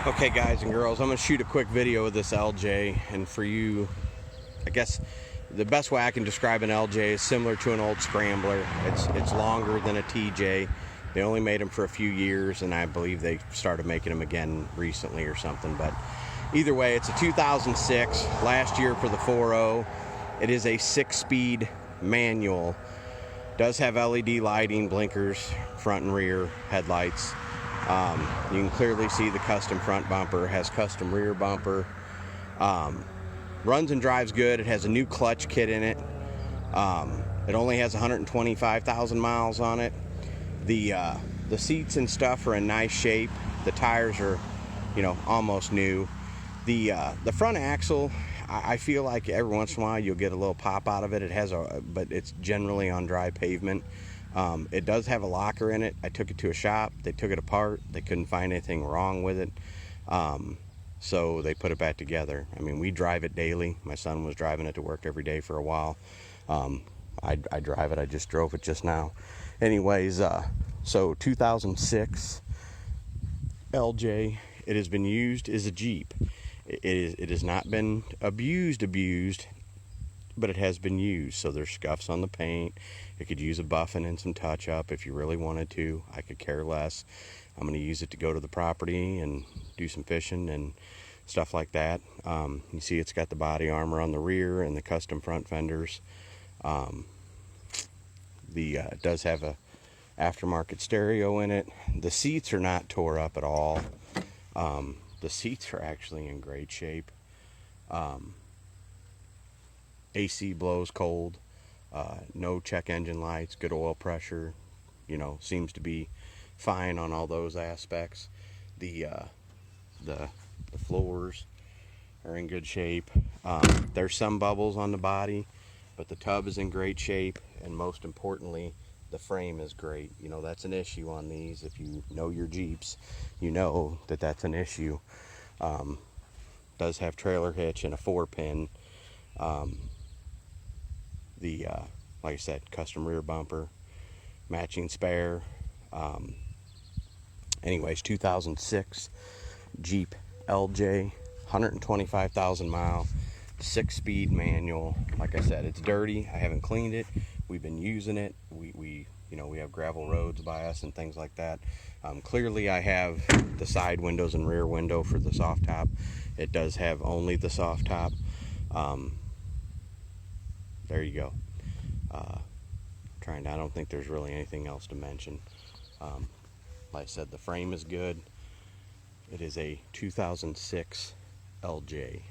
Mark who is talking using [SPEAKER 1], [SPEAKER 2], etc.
[SPEAKER 1] Okay guys and girls, I'm going to shoot a quick video of this LJ, and for you, I guess the best way I can describe an LJ is similar to an old Scrambler. It's longer than a TJ. They only made them for a few years, and I believe they started making them again recently or something, but either way, it's a 2006, last year for the 4.0. It is a 6-speed manual. Does have LED lighting, blinkers, front and rear headlights. You can clearly see the custom front bumper, has custom rear bumper. Runs and drives good. It has a new clutch kit in it. It only has 125,000 miles on it. The seats and stuff are in nice shape. The tires are, almost new. The front axle, I feel like every once in a while you'll get a little pop out of it. But it's generally on dry pavement. It does have a locker in it. I took it to a shop. They took it apart. They couldn't find anything wrong with it. So they put it back together. I mean, we drive it daily. My son was driving it to work every day for a while. I drive it. I just drove it just now. Anyways, so 2006 LJ. It has been used as a Jeep. It has not been abused, but it has been used. So there's scuffs on the paint. It could use a buffing and some touch up if you really wanted to. I could care less. I'm going to use it to go to the property and do some fishing and stuff like that. You see it's got the body armor on the rear and the custom front fenders. It does have a aftermarket stereo in it. The seats are not tore up at all. The seats are actually in great shape. AC blows cold. No check engine lights, good oil pressure, seems to be fine on all those aspects. The floors are in good shape. There's some bubbles on the body, but the tub is in great shape, and most importantly, the frame is great. That's an issue on these. If you know your Jeeps, you know that that's an issue. Does have trailer hitch and a 4-pin. Like I said, custom rear bumper, matching spare. Anyways, 2006 Jeep LJ, 125,000 mile, 6-speed manual. Like I said, it's dirty. I haven't cleaned it. We've been using it. We have gravel roads by us and things like that. Clearly, I have the side windows and rear window for the soft top. It does have only the soft top. There you go. I don't think there's really anything else to mention. Like I said, the frame is good. It is a 2006 LJ.